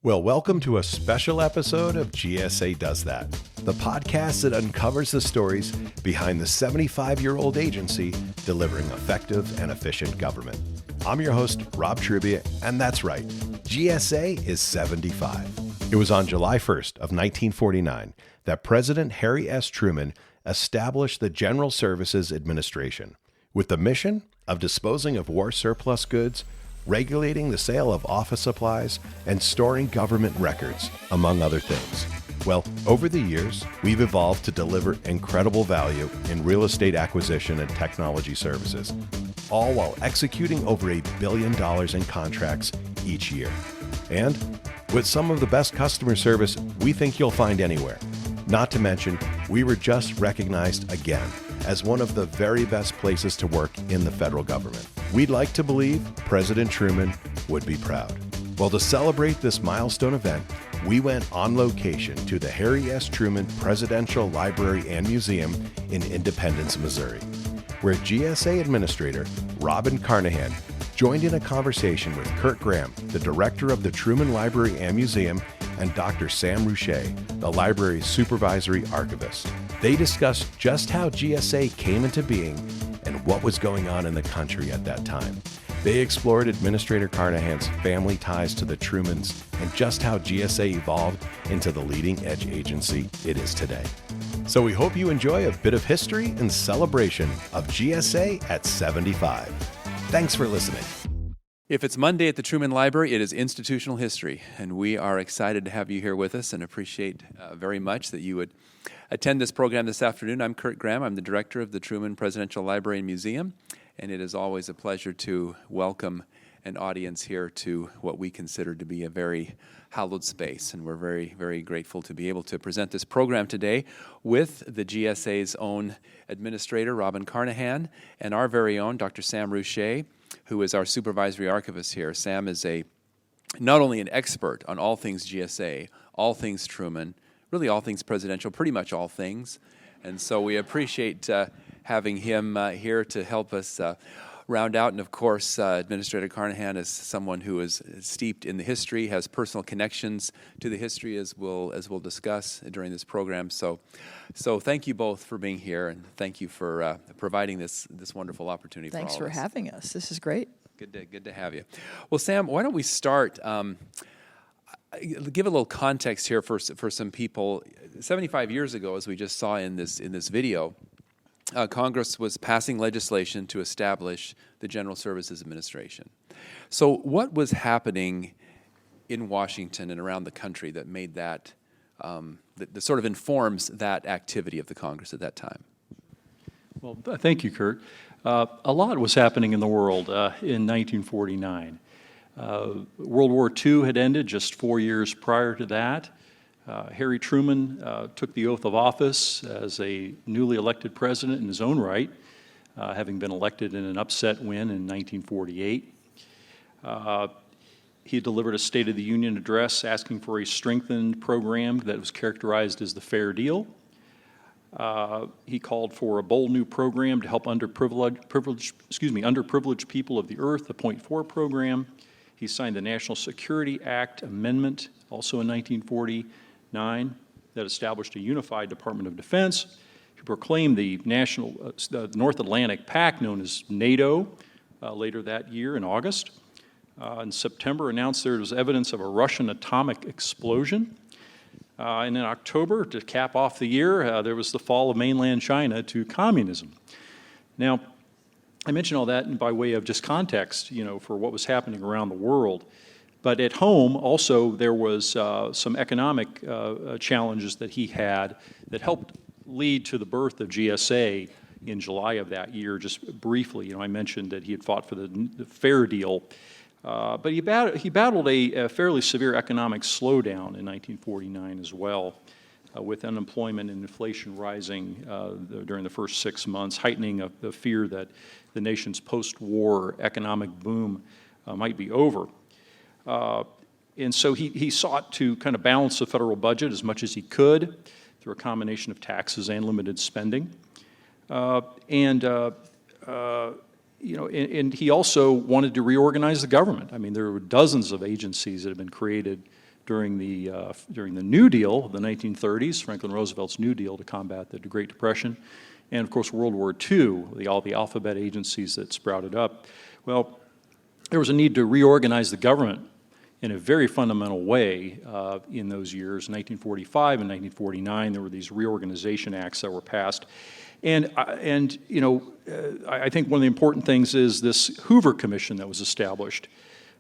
Well, welcome to a special episode of GSA Does That, the podcast that uncovers the stories behind the 75-year-old agency delivering effective and efficient government. I'm your host, Rob Trivia, and that's right, GSA is 75. It was on July 1st of 1949 that President Harry S. Truman established the General Services Administration with the mission of disposing of war surplus goods, regulating the sale of office supplies, and storing government records, among other things. Well, over the years, we've evolved to deliver incredible value in real estate acquisition and technology services, all while executing over $1 billion in contracts each year. And with some of the best customer service we think you'll find anywhere. Not to mention, we were just recognized again as one of the very best places to work in the federal government. We'd like to believe President Truman would be proud. Well, to celebrate this milestone event, we went on location to the Harry S. Truman Presidential Library and Museum in Independence, Missouri, where GSA Administrator Robin Carnahan joined in a conversation with Kurt Graham, the director of the Truman Library and Museum, and Dr. Sam Rushay, the library's supervisory archivist. They discussed just how GSA came into being and what was going on in the country at that time. They explored Administrator Carnahan's family ties to the Trumans and just how GSA evolved into the leading edge agency it is today. So we hope you enjoy a bit of history and celebration of GSA at 75. Thanks for listening. If it's Monday at the Truman Library, it is institutional history, and we are excited to have you here with us and appreciate very much that you would attend this program this afternoon. I'm Kurt Graham. I'm the director of the Truman Presidential Library and Museum, and it is always a pleasure to welcome an audience here to what we consider to be a very hallowed space, and we're very, very grateful to be able to present this program today with the GSA's own administrator, Robin Carnahan, and our very own Dr. Sam Rushay, who is our supervisory archivist here. Sam is not only an expert on all things GSA, all things Truman, really all things presidential, pretty much all things. And so we appreciate having him here to help us round out. And of course, Administrator Carnahan is someone who is steeped in the history, has personal connections to the history, as we'll discuss during this program. So thank you both for being here, and thank you for providing this wonderful opportunity. Thanks for all for of us. having us. This is great. Good to have you. Well, Sam, why don't we start? Give a little context here for some people. 75 years ago, as we just saw in this video, Congress was passing legislation to establish the General Services Administration. So what was happening in Washington and around the country that made that, that sort of informs that activity of the Congress at that time? Well, thank you, Kurt. A lot was happening in the world in 1949. World War II had ended just 4 years prior to that. Harry Truman took the oath of office as a newly elected president in his own right, having been elected in an upset win in 1948. He delivered a State of the Union address asking for a strengthened program that was characterized as the Fair Deal. He called for a bold new program to help underprivileged people of the earth, the Point Four program. He signed the National Security Act Amendment, also in 1949, that established a unified Department of Defense. He proclaimed the North Atlantic Pact, known as NATO, later that year in August. In September, announced there was evidence of a Russian atomic explosion. And in October, to cap off the year, there was the fall of mainland China to communism. Now, I mention all that by way of just context, for what was happening around the world. But at home, also, there was some economic challenges that he had that helped lead to the birth of GSA in July of that year. Just briefly, I mentioned that he had fought for the Fair Deal. But he battled a fairly severe economic slowdown in 1949 as well, with unemployment and inflation rising during the first 6 months, heightening of the fear that the nation's post-war economic boom might be over. And so he sought to kind of balance the federal budget as much as he could through a combination of taxes and limited spending. And he also wanted to reorganize the government. I mean, there were dozens of agencies that had been created during the New Deal of the 1930s, Franklin Roosevelt's New Deal to combat the Great Depression, and of course World War II, all the alphabet agencies that sprouted up. Well, there was a need to reorganize the government in a very fundamental way in those years. 1945 and 1949, there were these reorganization acts that were passed. And you know, I think one of the important things is this Hoover Commission that was established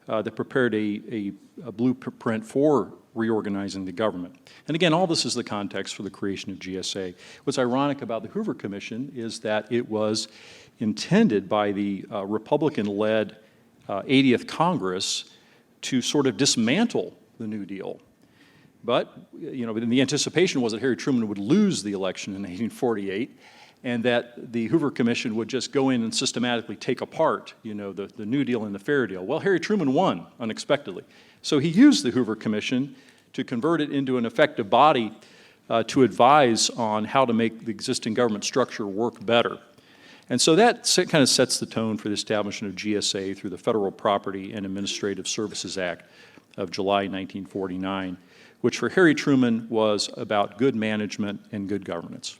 that prepared a blueprint for reorganizing the government. And again, all this is the context for the creation of GSA. What's ironic about the Hoover Commission is that it was intended by the Republican-led 80th Congress to sort of dismantle the New Deal. But, you know, the anticipation was that Harry Truman would lose the election in 1848, and that the Hoover Commission would just go in and systematically take apart, you know, the New Deal and the Fair Deal. Well, Harry Truman won unexpectedly. So he used the Hoover Commission to convert it into an effective body to advise on how to make the existing government structure work better. And so that kind of sets the tone for the establishment of GSA through the Federal Property and Administrative Services Act of July 1949, which for Harry Truman was about good management and good governance.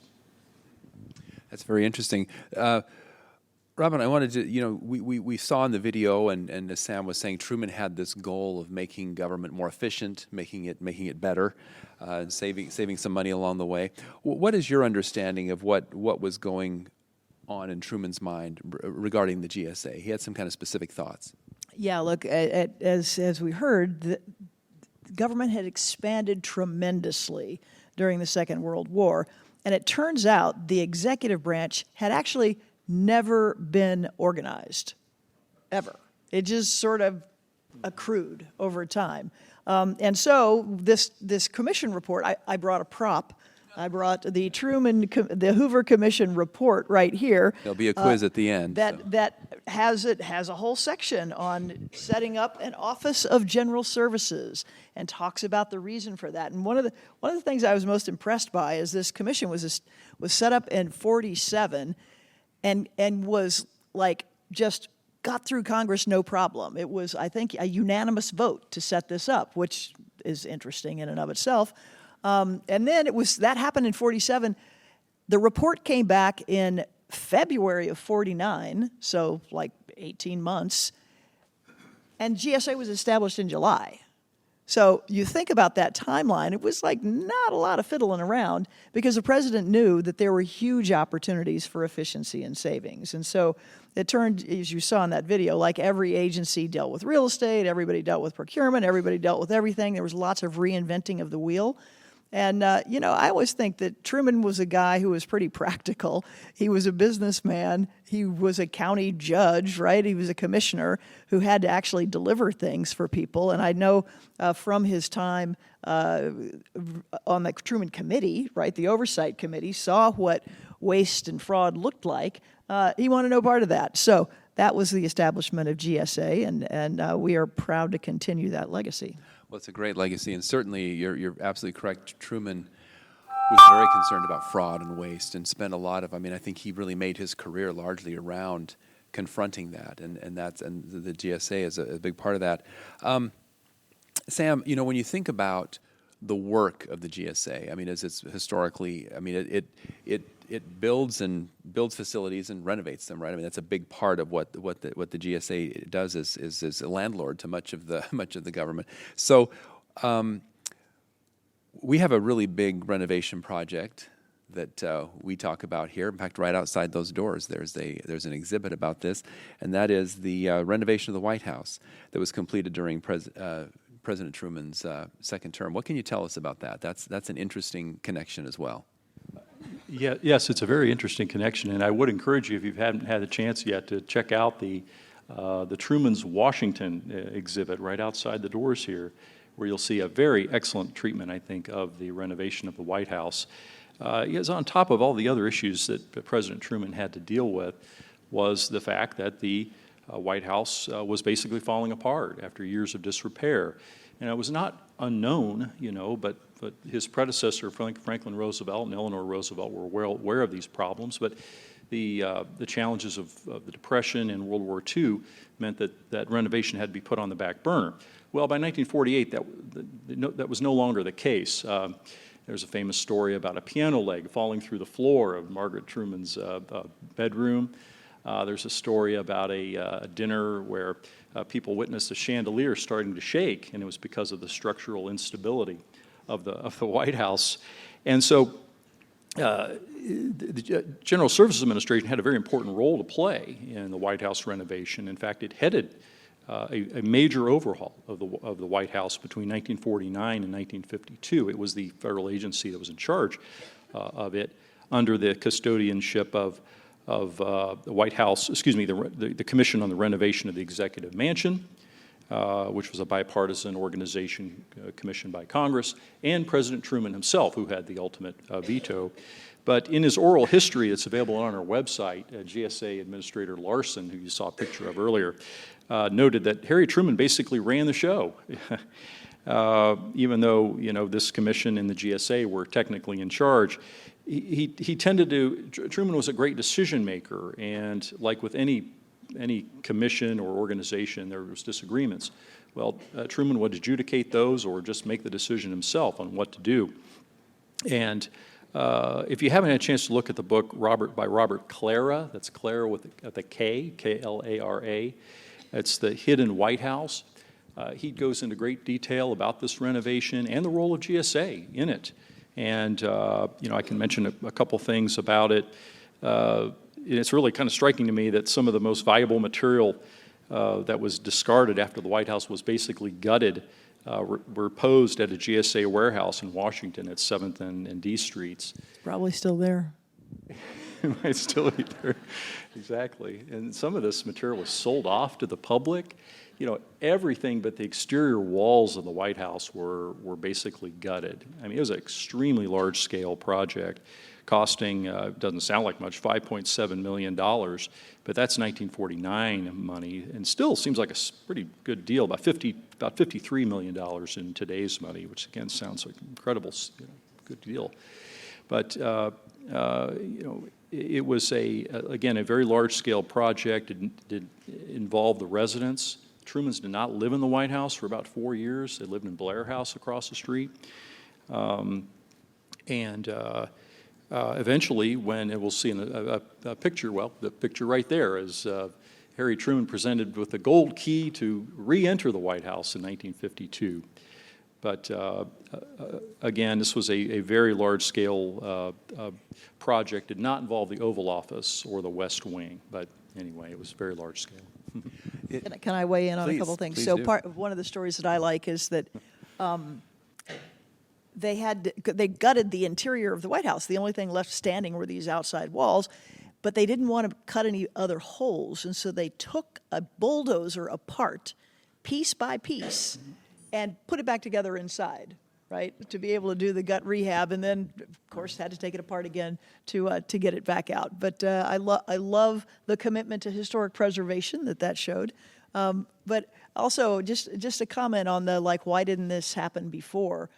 That's very interesting. Robin, I wanted to, you know, we saw in the video, and as Sam was saying, Truman had this goal of making government more efficient, making it better, and saving some money along the way. What is your understanding of what was going on in Truman's mind regarding the GSA? He had some kind of specific thoughts. Yeah, look, as we heard, the government had expanded tremendously during the Second World War, and it turns out the executive branch had actually never been organized, ever. It just sort of accrued over time. And so this commission report, I brought a prop. I brought the Hoover Commission report right here. There'll be a quiz at the end. That has a whole section on setting up an Office of General Services and talks about the reason for that. And one of the things I was most impressed by is this commission was set up in 47 and was like just got through Congress no problem. It was, I think, a unanimous vote to set this up, which is interesting in and of itself. And then that happened in 47. The report came back in February of 49, so like 18 months, and GSA was established in July. So you think about that timeline, it was like not a lot of fiddling around because the president knew that there were huge opportunities for efficiency and savings. And so it turned, as you saw in that video, like every agency dealt with real estate, everybody dealt with procurement, everybody dealt with everything. There was lots of reinventing of the wheel. And, you know, I always think that Truman was a guy who was pretty practical. He was a businessman. He was a county judge, right? He was a commissioner who had to actually deliver things for people. And I know from his time on the Truman Committee, right, the Oversight Committee, saw what waste and fraud looked like. He wanted no part of that. So that was the establishment of GSA, and we are proud to continue that legacy. Well, it's a great legacy, and certainly you're absolutely correct. Truman was very concerned about fraud and waste and spent a lot of, I think he really made his career largely around confronting that, and the GSA is a big part of that. Sam, you know, when you think about the work of the GSA, as it's historically, it builds facilities and renovates them, right? That's a big part of what the GSA does is a landlord to much of the government. So we have a really big renovation project that we talk about here. In fact, right outside those doors, there's an exhibit about this, and that is the renovation of the White House that was completed during President Truman's second term. What can you tell us about that? That's an interesting connection as well. Yeah, yes, it's a very interesting connection, and I would encourage you, if you haven't had a chance yet, to check out the Truman's Washington exhibit right outside the doors here, where you'll see a very excellent treatment, I think, of the renovation of the White House. Because on top of all the other issues that President Truman had to deal with was the fact that the White House was basically falling apart after years of disrepair. And it was not unknown, you know, but his predecessor, Franklin Roosevelt and Eleanor Roosevelt, were well aware of these problems. But the challenges of the Depression and World War II meant that renovation had to be put on the back burner. Well, by 1948, that was no longer the case. There's a famous story about a piano leg falling through the floor of Margaret Truman's bedroom. There's a story about a dinner where people witnessed a chandelier starting to shake, and it was because of the structural instability of the White House. And so the General Services Administration had a very important role to play in the White House renovation. In fact, it headed a major overhaul of the White House between 1949 and 1952. It was the federal agency that was in charge of it under the custodianship of the White House, the Commission on the Renovation of the Executive Mansion, which was a bipartisan organization commissioned by Congress, and President Truman himself, who had the ultimate veto. But in his oral history that's available on our website, GSA Administrator Larson, who you saw a picture of earlier, noted that Harry Truman basically ran the show. Even though, this commission and the GSA were technically in charge, he tended to, Truman was a great decision maker, and like with any commission or organization, there was disagreements. Well, Truman would adjudicate those or just make the decision himself on what to do. And if you haven't had a chance to look at the book by Robert Clara, that's Clara with the K, K-L-A-R-A, it's The Hidden White House. He goes into great detail about this renovation and the role of GSA in it. And, I can mention a couple things about it. It's really kind of striking to me that some of the most valuable material that was discarded after the White House was basically gutted were posed at a GSA warehouse in Washington at 7th and D Streets. Probably still there. It might still be there. Exactly. And some of this material was sold off to the public. Everything but the exterior walls of the White House were basically gutted. I mean, it was an extremely large-scale project, costing, doesn't sound like much, $5.7 million, but that's 1949 money, and still seems like a pretty good deal, about $53 million in today's money, which again sounds like an incredible, good deal. But it was again a very large-scale project. It did involve the residents. Trumans did not live in the White House for about 4 years. They lived in Blair House across the street. Eventually, when, and we'll see in a picture, well, the picture right there is Harry Truman presented with the gold key to re-enter the White House in 1952. But again, this was a very large-scale project. Did not involve the Oval Office or the West Wing, but anyway, it was very large-scale. Can I weigh in on a couple things? Please So do. one of the stories that I like is that they gutted the interior of the White House. The only thing left standing were these outside walls, but they didn't want to cut any other holes, and so they took a bulldozer apart, piece by piece, and put it back together inside, right, to be able to do the gut rehab, and then, of course, had to take it apart again to get it back out. But I love the commitment to historic preservation that showed. But also, just a comment on why didn't this happen before?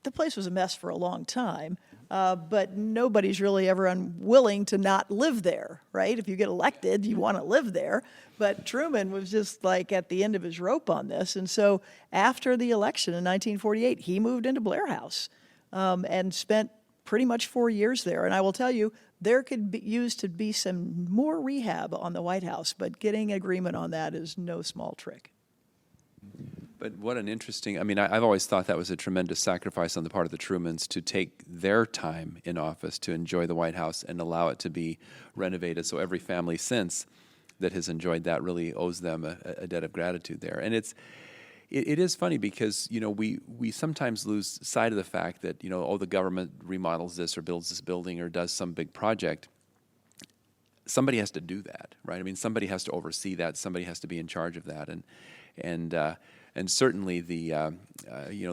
The place was a mess for a long time, but nobody's really ever unwilling to not live there, right? If you get elected, you want to live there. But Truman was just at the end of his rope on this. And so after the election in 1948, he moved into Blair House and spent pretty much 4 years there. And I will tell you, there could be used to be some more rehab on the White House, but getting agreement on that is no small trick. But what an interesting, I've always thought that was a tremendous sacrifice on the part of the Trumans to take their time in office to enjoy the White House and allow it to be renovated. So every family since that has enjoyed that really owes them a debt of gratitude there. And it is funny because, we sometimes lose sight of the fact that, the government remodels this or builds this building or does some big project. Somebody has to do that, right? Somebody has to oversee that. Somebody has to be in charge of that. And certainly the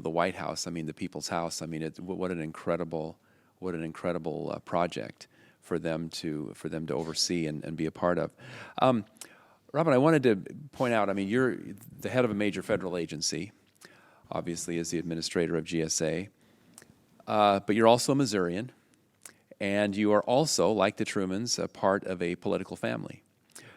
White House, the People's House. What an incredible project for them to oversee and be a part of. Robin, I wanted to point out. You're the head of a major federal agency, obviously as the administrator of GSA, but you're also a Missourian, and you are also, like the Trumans, a part of a political family.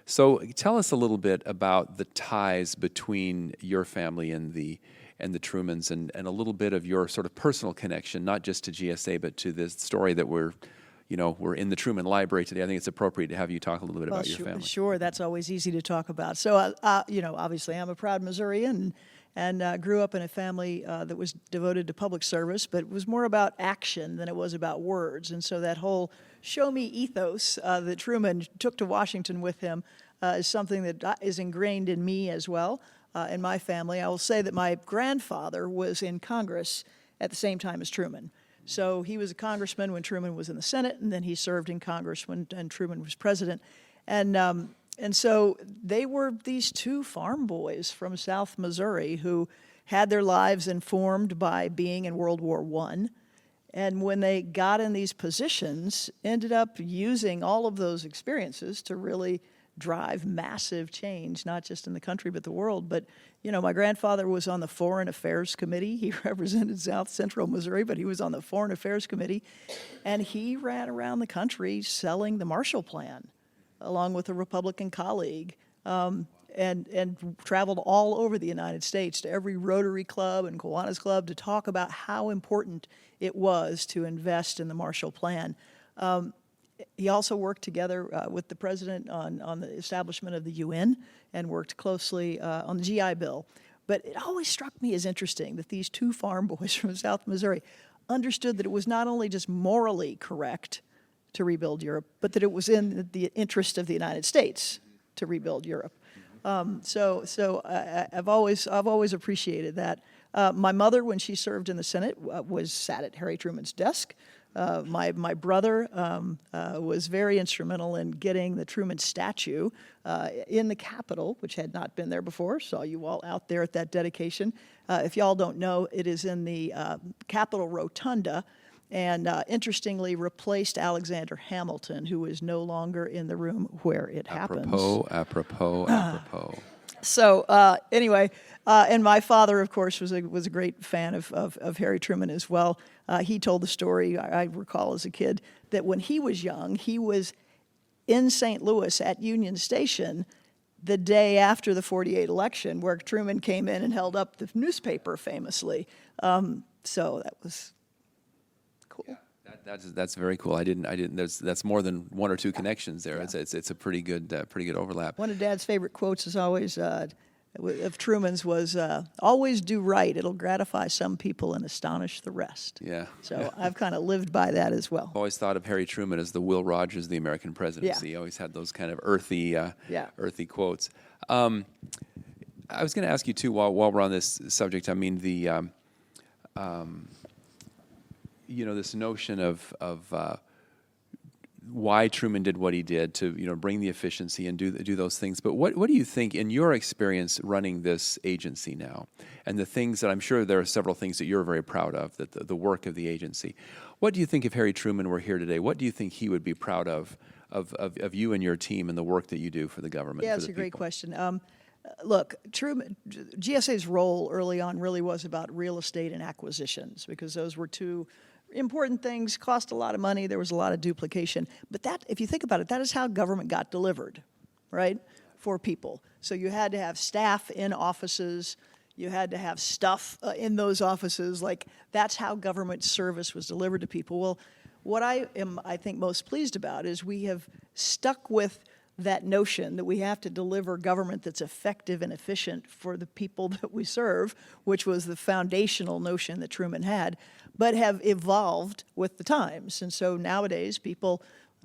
So tell us a little bit about the ties between your family and the Trumans, and a little bit of your sort of personal connection, not just to GSA, but to this story that we're in the Truman Library today. I think it's appropriate to have you talk a little bit about your family. Sure, that's always easy to talk about. So, obviously I'm a proud Missourian and grew up in a family that was devoted to public service, but it was more about action than it was about words. And so that whole show me ethos that Truman took to Washington with him is something that is ingrained in me as well, in my family. I will say that my grandfather was in Congress at the same time as Truman. So he was a congressman when Truman was in the Senate, and then he served in Congress when Truman was president. And so they were these two farm boys from South Missouri who had their lives informed by being in World War I. And when they got in these positions, ended up using all of those experiences to really drive massive change, not just in the country, but the world. But, my grandfather was on the Foreign Affairs Committee. He represented South Central Missouri, but he was on the Foreign Affairs Committee. And he ran around the country selling the Marshall Plan, along with a Republican colleague, and traveled all over the United States to every Rotary Club and Kiwanis Club to talk about how important it was to invest in the Marshall Plan. He also worked together with the president on the establishment of the UN and worked closely on the GI Bill. But it always struck me as interesting that these two farm boys from South Missouri understood that it was not only just morally correct to rebuild Europe, but that it was in the interest of the United States to rebuild Europe. So I've always appreciated that. My mother, when she served in the Senate, sat at Harry Truman's desk. My brother was very instrumental in getting the Truman statue in the Capitol, which had not been there before. Saw you all out there at that dedication. If y'all don't know, it is in the Capitol Rotunda, and interestingly replaced Alexander Hamilton, who is no longer in the room where it happens. Apropos. So anyway, and my father, of course, was a great fan of Harry Truman as well. He told the story, I recall as a kid, that when he was young, he was in St. Louis at Union Station the day after the 48 election, where Truman came in and held up the newspaper famously. So that was cool. Yeah, that's very cool. I didn't. That's more than one or two connections there. Yeah. It's a pretty good overlap. One of Dad's favorite quotes is always of Truman's was always do right. It'll gratify some people and astonish the rest. Yeah. So I've kind of lived by that as well. Always thought of Harry Truman as the Will Rogers of the American presidency. Yeah. He always had those kind of earthy quotes. I was going to ask you too, while we're on this subject. I mean, this notion of why Truman did what he did to bring the efficiency and do those things. But what do you think, in your experience running this agency now, and the things that I'm sure there are several things that you're very proud of, that the work of the agency. What do you think if Harry Truman were here today? What do you think he would be proud of you and your team and the work that you do for the government? Yeah, for it's the a great people? question. Look, GSA's role early on really was about real estate and acquisitions, because those were two important things, cost a lot of money, there was a lot of duplication. But that, if you think about it, that is how government got delivered, right, for people. So you had to have staff in offices, you had to have stuff in those offices. Like, that's how government service was delivered to people. Well, what I think, most pleased about is we have stuck with that notion that we have to deliver government that's effective and efficient for the people that we serve, which was the foundational notion that Truman had, but have evolved with the times. And so nowadays,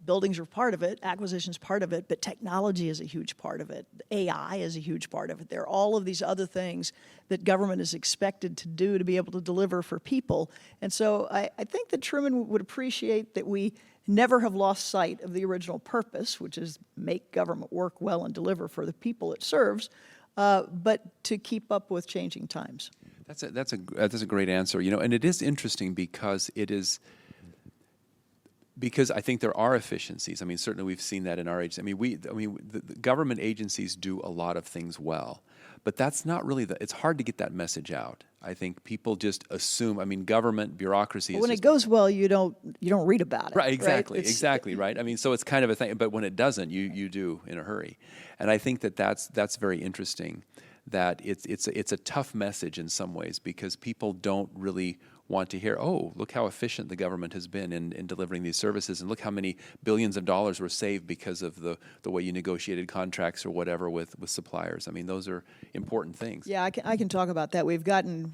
buildings are part of it, acquisition's part of it, but technology is a huge part of it. AI is a huge part of it. There are all of these other things that government is expected to do to be able to deliver for people. And so I think that Truman would appreciate that we never have lost sight of the original purpose, which is make government work well and deliver for the people it serves, but to keep up with changing times. That's a great answer, and it is interesting because it is because I think there are efficiencies. I mean, certainly we've seen that in our agency. The government agencies do a lot of things well, but that's not really it's hard to get that message out. I think people just assume. I mean, government bureaucracy. When it goes well, you don't read about it. Right, exactly, right? exactly, right. I mean, so it's kind of a thing, but when it doesn't, you do in a hurry, and I think that's very interesting. That it's a tough message in some ways because people don't really want to hear, oh, look how efficient the government has been in delivering these services, and look how many billions of dollars were saved because of the way you negotiated contracts or whatever with suppliers. I mean, those are important things. Yeah, I can talk about that. We've gotten,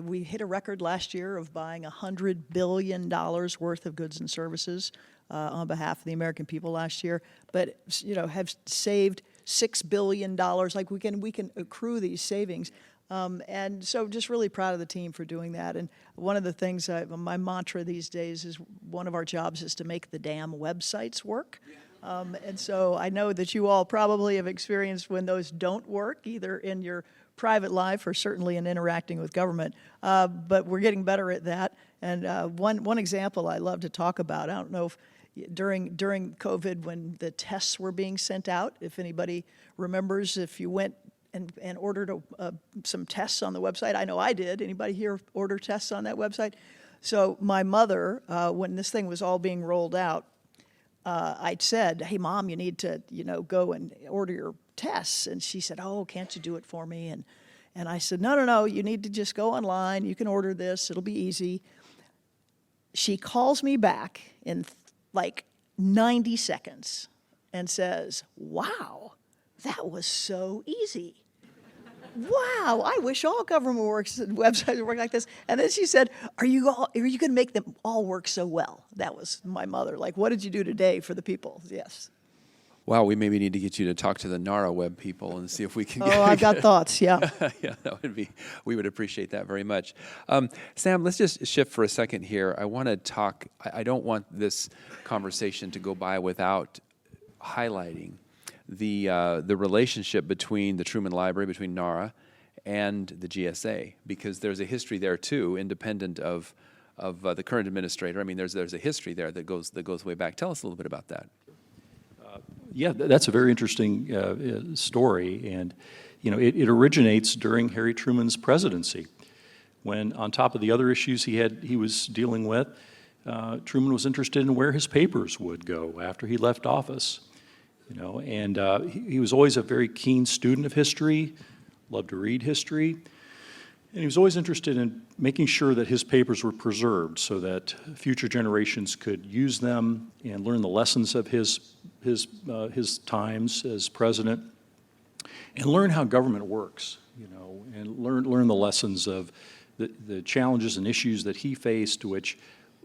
we hit a record last year of buying $100 billion worth of goods and services on behalf of the American people last year, but have saved $6 billion. Like we can accrue these savings. And so just really proud of the team for doing that. And one of the things, my mantra these days is one of our jobs is to make the damn websites work. And so I know that you all probably have experienced when those don't work, either in your private life or certainly in interacting with government. But we're getting better at that. And one example I love to talk about, I don't know if during COVID when the tests were being sent out, if anybody remembers, if you went and ordered some tests on the website. I know I did. Anybody here order tests on that website? So my mother, when this thing was all being rolled out, I said, hey, Mom, you need to, go and order your tests. And she said, oh, can't you do it for me? And I said, no, you need to just go online. You can order this. It'll be easy. She calls me back in like 90 seconds and says, wow, that was so easy. Wow, I wish all government websites work like this. And then she said, are you going to make them all work so well? That was my mother. Like, what did you do today for the people? Yes. Wow, we maybe need to get you to talk to the NARA web people and see if we can I've got thoughts, yeah. Yeah, we would appreciate that very much. Sam, let's just shift for a second here. I want to talk, I don't want this conversation to go by without highlighting the relationship between the Truman Library, between NARA, and the GSA, because there's a history there too, independent of the current administrator. I mean, there's a history there that goes way back. Tell us a little bit about that. Yeah, that's a very interesting story, and it originates during Harry Truman's presidency, when on top of the other issues he was dealing with, Truman was interested in where his papers would go after he left office. And he was always a very keen student of history, loved to read history, and he was always interested in making sure that his papers were preserved so that future generations could use them and learn the lessons of his times as president, and learn how government works, and learn the lessons of the challenges and issues that he faced, which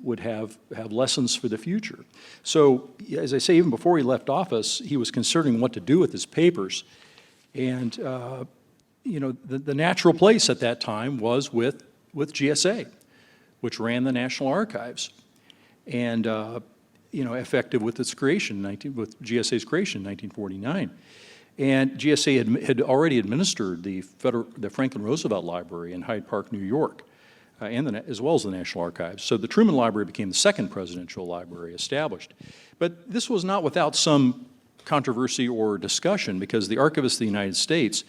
would have lessons for the future. So, as I say, even before he left office, he was considering what to do with his papers. And, the natural place at that time was with GSA, which ran the National Archives, and, effective with its creation, with GSA's creation in 1949. And GSA had already administered the Franklin Roosevelt Library in Hyde Park, New York, as well as the National Archives. So the Truman Library became the second presidential library established. But this was not without some controversy or discussion, because the Archivist of the United States,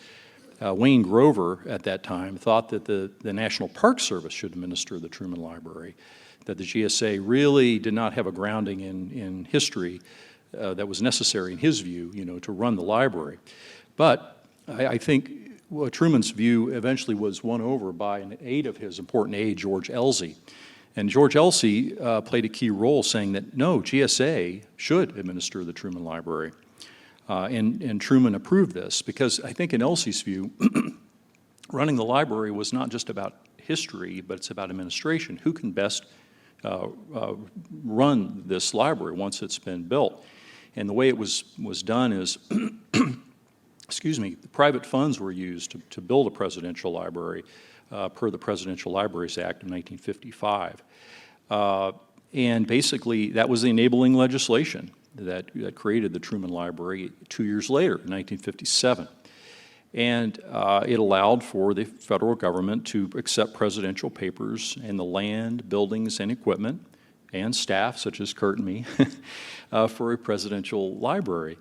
Wayne Grover, at that time, thought that the National Park Service should administer the Truman Library, that the GSA really did not have a grounding in history that was necessary, in his view, to run the library. But I think Truman's view eventually was won over by an aide of his, important aide, George Elsey. And George Elsey played a key role, saying that, no, GSA should administer the Truman Library. And Truman approved this, because I think in Elsey's view, running the library was not just about history, but it's about administration. Who can best run this library once it's been built? And the way it was done is, the private funds were used to build a presidential library per the Presidential Libraries Act of 1955. And basically, that was the enabling legislation that created the Truman Library 2 years later, in 1957. And it allowed for the federal government to accept presidential papers and the land, buildings, and equipment and staff, such as Kurt and me, for a presidential library.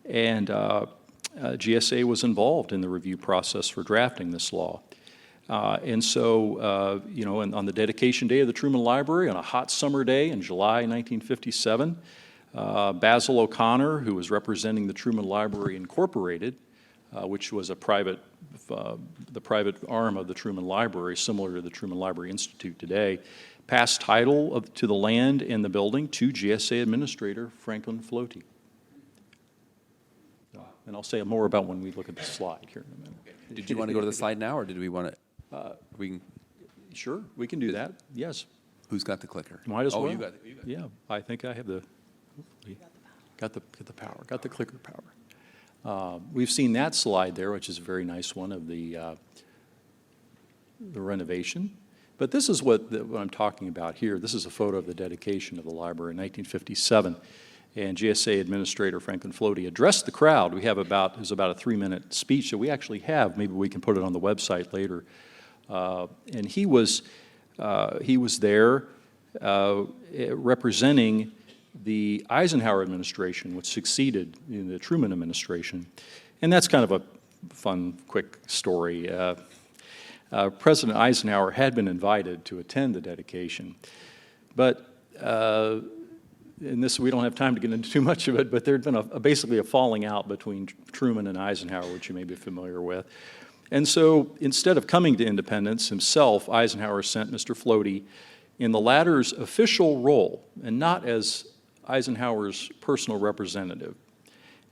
And GSA was involved in the review process for drafting this law. And so, and on the dedication day of the Truman Library, on a hot summer day in July 1957, Basil O'Connor, who was representing the Truman Library Incorporated, which was the private arm of the Truman Library, similar to the Truman Library Institute today, passed title to the land and the building to GSA Administrator Franklin Flote. And I'll say more about when we look at the slide here in a minute. Did you want to go to the slide now, or did we want to? Sure, we can do that. Yes. Who's got the clicker? Might as well. You got it. Yeah, I think I have got the power, got the clicker power. We've seen that slide there, which is a very nice one of the renovation. But this is what I'm talking about here. This is a photo of the dedication of the library in 1957. And GSA Administrator Franklin Flote addressed the crowd. It was about a 3-minute speech that we actually have. Maybe we can put it on the website later. And he was there representing the Eisenhower administration, which succeeded in the Truman administration. And that's kind of a fun, quick story. President Eisenhower had been invited to attend the dedication, but and this, we don't have time to get into too much of it, but there had been basically a falling out between Truman and Eisenhower, which you may be familiar with. And so instead of coming to Independence himself, Eisenhower sent Mr. Flote in the latter's official role and not as Eisenhower's personal representative.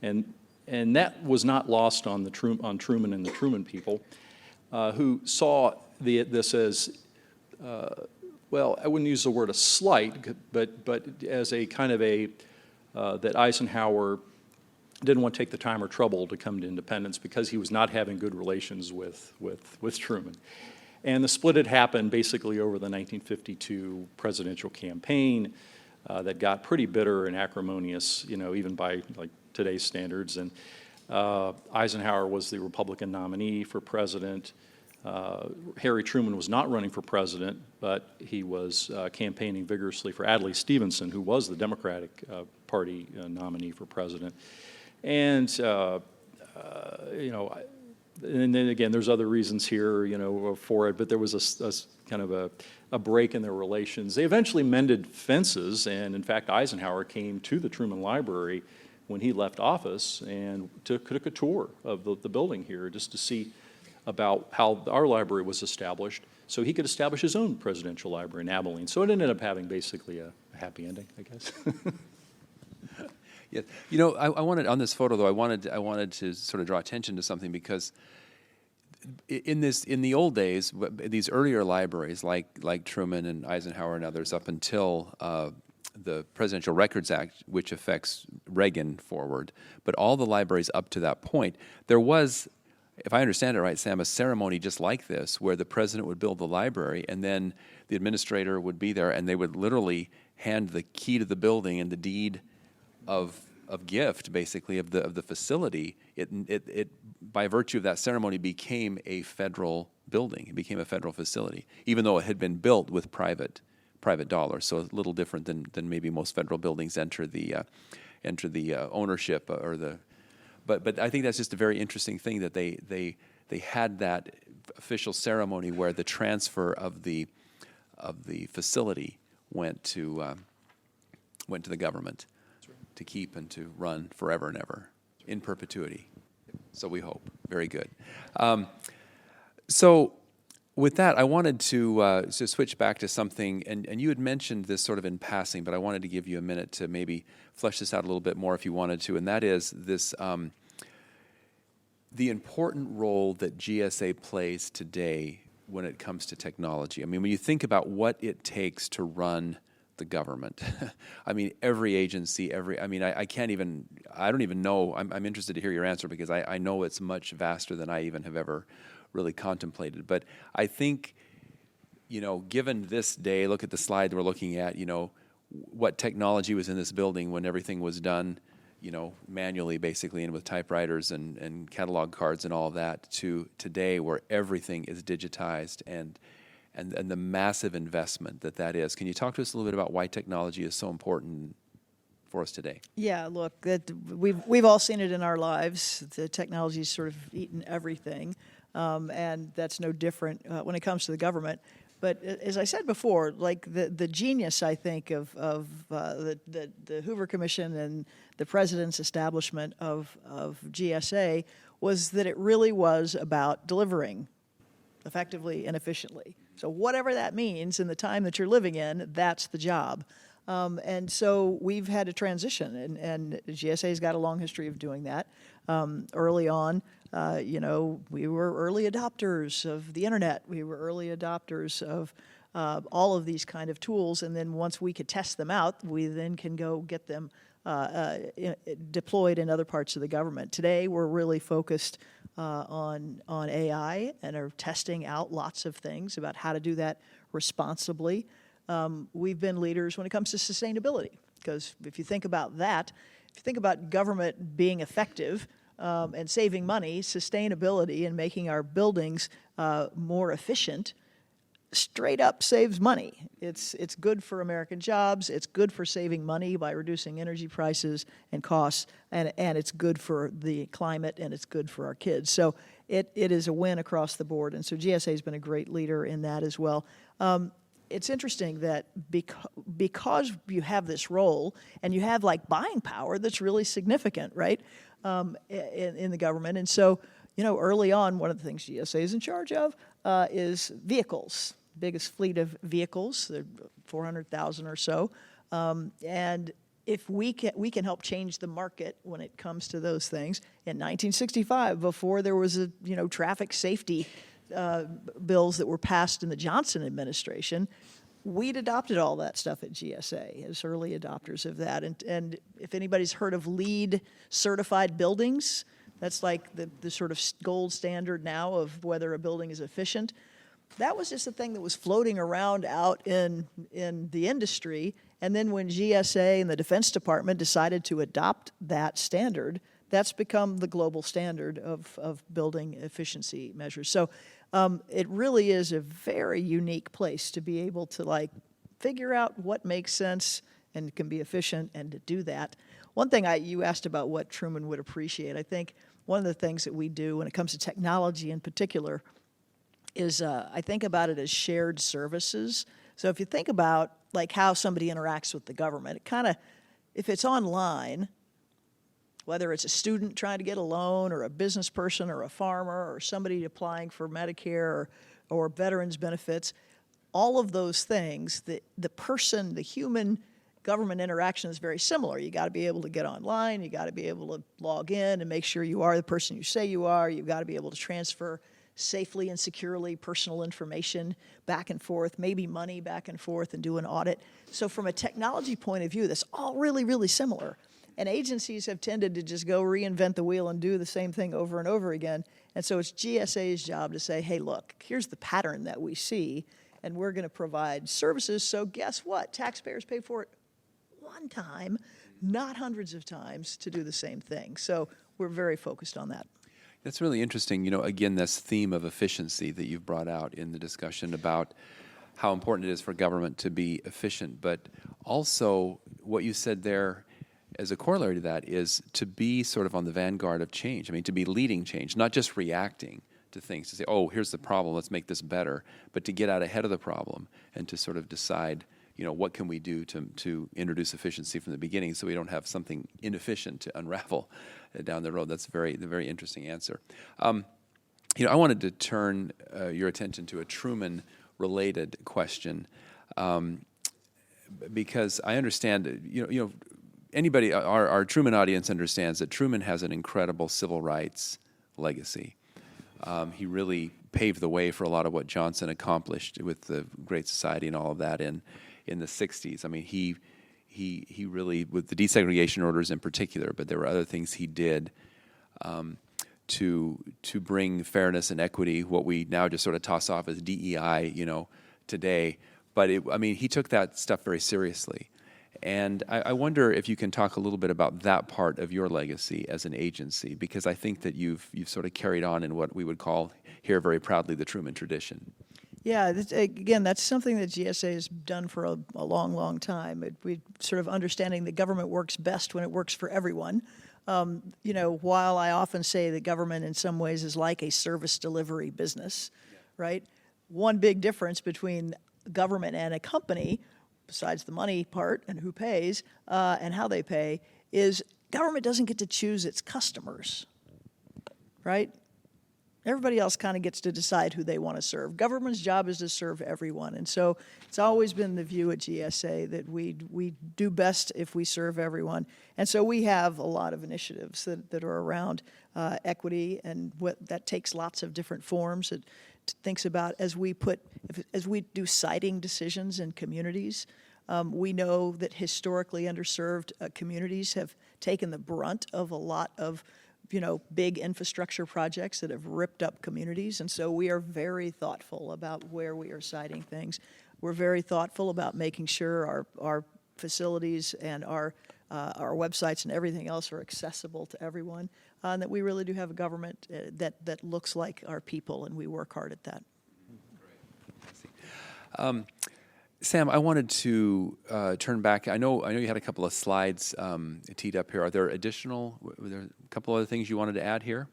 And that was not lost on Truman and the Truman people, who saw this as well, I wouldn't use the word a slight, but as a kind of that Eisenhower didn't want to take the time or trouble to come to Independence because he was not having good relations with Truman. And the split had happened basically over the 1952 presidential campaign that got pretty bitter and acrimonious, even by like today's standards. And Eisenhower was the Republican nominee for president. Harry Truman was not running for president, but he was campaigning vigorously for Adlai Stevenson, who was the Democratic Party nominee for president. And, and then again, there's other reasons here, for it, but there was a kind of a break in their relations. They eventually mended fences, and in fact, Eisenhower came to the Truman Library when he left office and took a tour of the building here just to see about how our library was established, so he could establish his own presidential library in Abilene. So it ended up having basically a happy ending, I guess. Yeah, I wanted on this photo though. I wanted to sort of draw attention to something because in the old days, these earlier libraries like Truman and Eisenhower and others, up until the Presidential Records Act, which affects Reagan forward, but all the libraries up to that point, there was, if I understand it right, Sam, a ceremony just like this where the president would build the library and then the administrator would be there and they would literally hand the key to the building and the deed of gift, basically, of the facility. It by virtue of that ceremony became a federal building. It became a federal facility, even though it had been built with private dollars. So a little different than maybe most federal buildings enter the ownership or the. But I think that's just a very interesting thing that they had that official ceremony where the transfer of the facility went to the government to keep and to run forever and ever in perpetuity. So we hope. Very good. So with that, I wanted to switch back to something, and you had mentioned this sort of in passing, but I wanted to give you a minute to maybe flesh this out a little bit more if you wanted to, and that is this the important role that GSA plays today when it comes to technology. I mean, when you think about what it takes to run the government, I mean, every agency, I don't even know, I'm interested to hear your answer because I know it's much vaster than I even have ever really contemplated. But I think, given this day, look at the slide we're looking at, what technology was in this building when everything was done, manually basically and with typewriters and catalog cards and all of that, to today where everything is digitized and and the massive investment that is. Can you talk to us a little bit about why technology is so important for us today? Yeah, look, we've all seen it in our lives. The technology's sort of eaten everything, and that's no different when it comes to the government. But as I said before, like the genius, I think, of the Hoover Commission and the president's establishment of GSA was that it really was about delivering effectively and efficiently. So whatever that means in the time that you're living in, that's the job. And so we've had a transition, and GSA's got a long history of doing that. Early on, we were early adopters of the internet. We were early adopters of all of these kind of tools, and then once we could test them out, we then can go get them deployed in other parts of the government. Today, we're really focused on AI and are testing out lots of things about how to do that responsibly. We've been leaders when it comes to sustainability, because if you think about that, if you think about government being effective and saving money, sustainability and making our buildings more efficient straight up saves money. It's good for American jobs, it's good for saving money by reducing energy prices and costs, and it's good for the climate, and it's good for our kids. So it is a win across the board, and so GSA has been a great leader in that as well. It's interesting that because you have this role and you have like buying power that's really significant, right, in the government. And so, early on, one of the things GSA is in charge of is vehicles, biggest fleet of vehicles, 400,000 or so. And if we can help change the market when it comes to those things. In 1965, before there was traffic safety bills that were passed in the Johnson administration, we'd adopted all that stuff at GSA as early adopters of that. And if anybody's heard of LEED certified buildings, that's like the sort of gold standard now of whether a building is efficient. That was just a thing that was floating around out in the industry. And then when GSA and the Defense Department decided to adopt that standard, that's become the global standard of building efficiency measures. So it really is a very unique place to be able to figure out what makes sense and can be efficient and to do that. One thing you asked about what Truman would appreciate. I think one of the things that we do when it comes to technology in particular is I think about it as shared services. So if you think about how somebody interacts with the government, it kind of, if it's online, whether it's a student trying to get a loan or a business person or a farmer or somebody applying for Medicare or veterans benefits, all of those things, the human government interaction is very similar. You got to be able to get online, you got to be able to log in and make sure you are the person you say you are, you've got to be able to transfer safely and securely personal information back and forth, maybe money back and forth, and do an audit. So from a technology point of view, that's all really, really similar. And agencies have tended to just go reinvent the wheel and do the same thing over and over again. And so it's GSA's job to say, hey, look, here's the pattern that we see, and we're going to provide services. So guess what? Taxpayers pay for it one time, not hundreds of times, to do the same thing. So we're very focused on that. That's really interesting. Again, this theme of efficiency that you've brought out in the discussion about how important it is for government to be efficient, but also what you said there as a corollary to that is to be sort of on the vanguard of change. I mean, to be leading change, not just reacting to things, to say, oh, here's the problem, let's make this better, but to get out ahead of the problem and to sort of decide, what can we do to introduce efficiency from the beginning so we don't have something inefficient to unravel down the road. That's the very interesting answer. I wanted to turn your attention to a Truman-related question because I understand, anybody, our Truman audience understands that Truman has an incredible civil rights legacy. He really paved the way for a lot of what Johnson accomplished with the Great Society and all of that in the 60s. I mean, he really, with the desegregation orders in particular, but there were other things he did to bring fairness and equity, what we now just sort of toss off as DEI, today. But he took that stuff very seriously. And I wonder if you can talk a little bit about that part of your legacy as an agency, because I think that you've sort of carried on in what we would call here very proudly the Truman tradition. Yeah, again, that's something that GSA has done for a long, long time. We sort of understanding that government works best when it works for everyone. While I often say that government in some ways is like a service delivery business, right? One big difference between government and a company, besides the money part and who pays and how they pay, is government doesn't get to choose its customers, right? Everybody else kind of gets to decide who they want to serve. Government's job is to serve everyone. And so it's always been the view at GSA that we do best if we serve everyone. And so we have a lot of initiatives that are around equity, and that takes lots of different forms. It thinks about as we do siting decisions in communities, we know that historically underserved communities have taken the brunt of a lot of big infrastructure projects that have ripped up communities. And so we are very thoughtful about where we are siting things. We're very thoughtful about making sure our facilities and our websites and everything else are accessible to everyone, and that we really do have a government that looks like our people, and we work hard at that. Sam, I wanted to turn back. I know you had a couple of slides teed up here. Are there were there a couple other things you wanted to add here?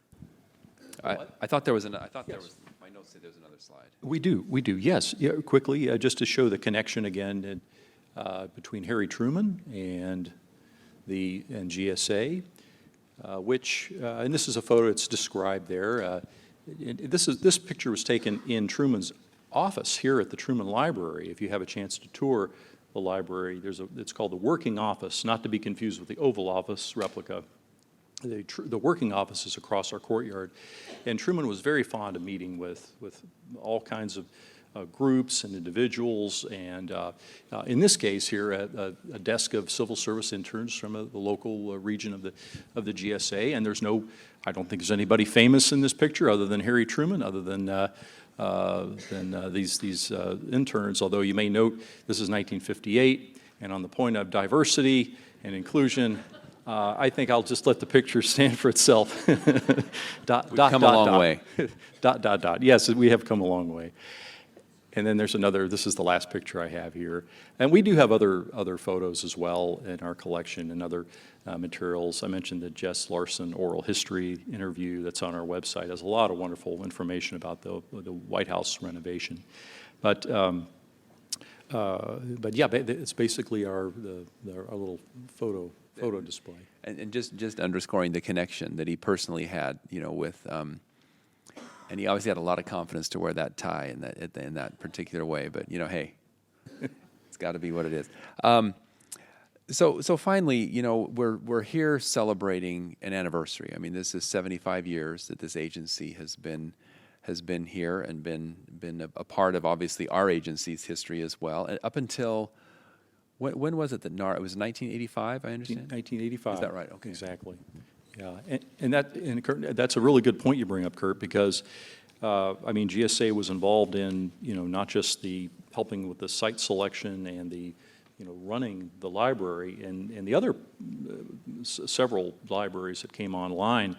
I thought there was my notes say there was another slide. We do, yes. Yeah, quickly, just to show the connection again between Harry Truman and GSA, which, and this is a photo that's described there. This picture was taken in Truman's office here at the Truman Library. If you have a chance to tour the library, it's called the working office, not to be confused with the Oval Office replica. The working office is across our courtyard, and Truman was very fond of meeting with all kinds of groups and individuals, and in this case here, a desk of civil service interns from the local region of the GSA, and I don't think there's anybody famous in this picture other than Harry Truman, other than these interns, although you may note this is 1958, and on the point of diversity and inclusion, I think I'll just let the picture stand for itself. We've come a long way. ... Yes, we have come a long way. And then there's this is the last picture I have here. And we do have other photos as well in our collection and other materials. I mentioned the Jess Larson oral history interview that's on our website. It has a lot of wonderful information about the White House renovation. But yeah, it's basically our little photo display. And just underscoring the connection that he personally had, with, and he obviously had a lot of confidence to wear that tie in that particular way. But hey, it's got to be what it is. So finally, we're here celebrating an anniversary. I mean, this is 75 years that this agency has been here and been a part of obviously our agency's history as well. And up until when was it that NAR? It was 1985, I understand. 1985. Is that right? Okay. Exactly. Yeah, and Kurt, that's a really good point you bring up, Kurt, because GSA was involved in not just the helping with the site selection and the running the library and the other several libraries that came online,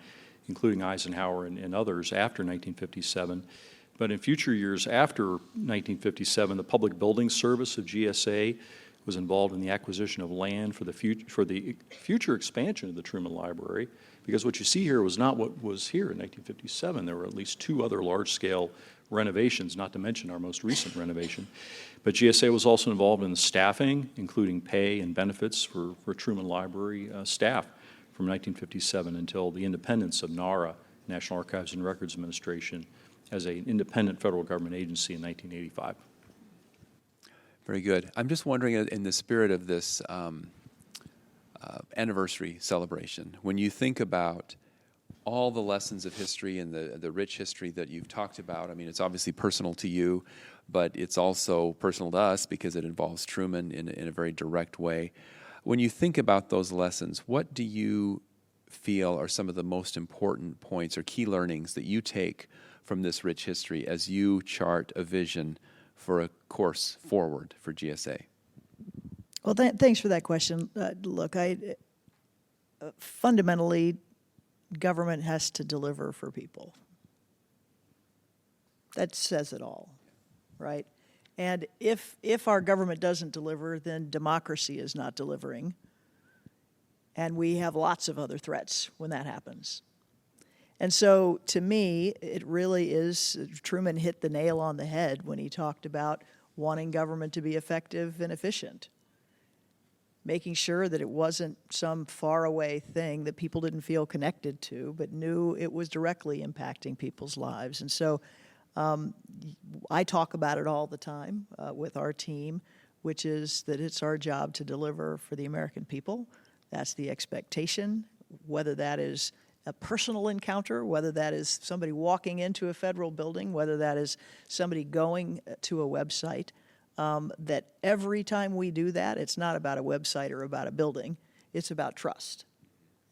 including Eisenhower and others after 1957. But in future years after 1957, the Public Building Service of GSA was involved in the acquisition of land for the future expansion of the Truman Library, because what you see here was not what was here in 1957. There were at least two other large-scale renovations, not to mention our most recent renovation. But GSA was also involved in the staffing, including pay and benefits for Truman Library staff from 1957 until the independence of NARA, National Archives and Records Administration, as an independent federal government agency in 1985. Very good. I'm just wondering, in the spirit of this anniversary celebration, when you think about all the lessons of history and the rich history that you've talked about, I mean, it's obviously personal to you, but it's also personal to us because it involves Truman in a very direct way. When you think about those lessons, what do you feel are some of the most important points or key learnings that you take from this rich history as you chart a vision for a course forward for GSA? Well, thanks for that question. Look, fundamentally, government has to deliver for people. That says it all. right? And if our government doesn't deliver, then democracy is not delivering. And we have lots of other threats when that happens. And so, to me, it really is, Truman hit the nail on the head when he talked about wanting government to be effective and efficient. Making sure that it wasn't some faraway thing that people didn't feel connected to, but knew it was directly impacting people's lives. And so, I talk about it all the time with our team, which is that it's our job to deliver for the American people. That's the expectation, whether that is a personal encounter, whether that is somebody walking into a federal building, whether that is somebody going to a website, that every time we do that, it's not about a website or about a building, it's about trust.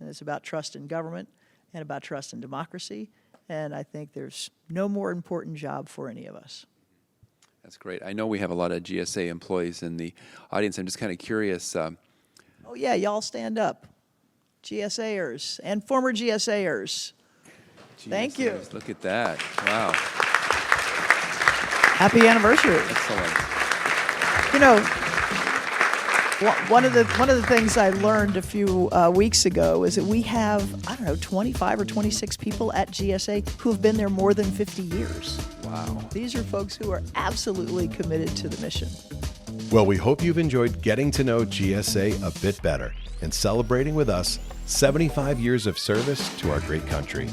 And it's about trust in government and about trust in democracy. And I think there's no more important job for any of us. That's great. I know we have a lot of GSA employees in the audience. I'm just kind of curious. Oh, yeah, y'all stand up. GSAers and former GSAers. Thank you. Look at that. Wow. Happy anniversary. Excellent. You know, one of the things I learned a few weeks ago is that we have, 25 or 26 people at GSA who have been there more than 50 years. Wow. These are folks who are absolutely committed to the mission. Well, we hope you've enjoyed getting to know GSA a bit better and celebrating with us 75 years of service to our great country.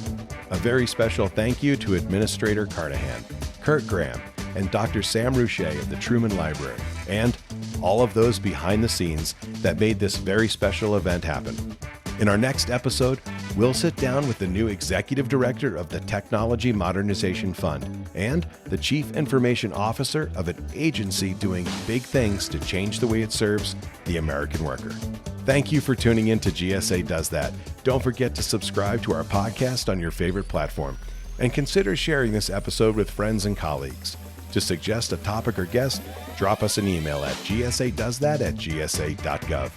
A very special thank you to Administrator Carnahan, Kurt Graham, and Dr. Sam Rushay of the Truman Library, and all of those behind the scenes that made this very special event happen. In our next episode, we'll sit down with the new Executive Director of the Technology Modernization Fund and the Chief Information Officer of an agency doing big things to change the way it serves the American worker. Thank you for tuning in to GSA Does That. Don't forget to subscribe to our podcast on your favorite platform, and consider sharing this episode with friends and colleagues. To suggest a topic or guest, drop us an email at gsadoesthat@gsa.gov.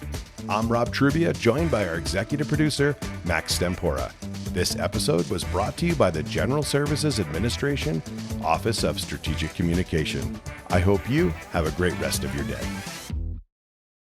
I'm Rob Trubia, joined by our executive producer, Max Stempora. This episode was brought to you by the General Services Administration, Office of Strategic Communication. I hope you have a great rest of your day.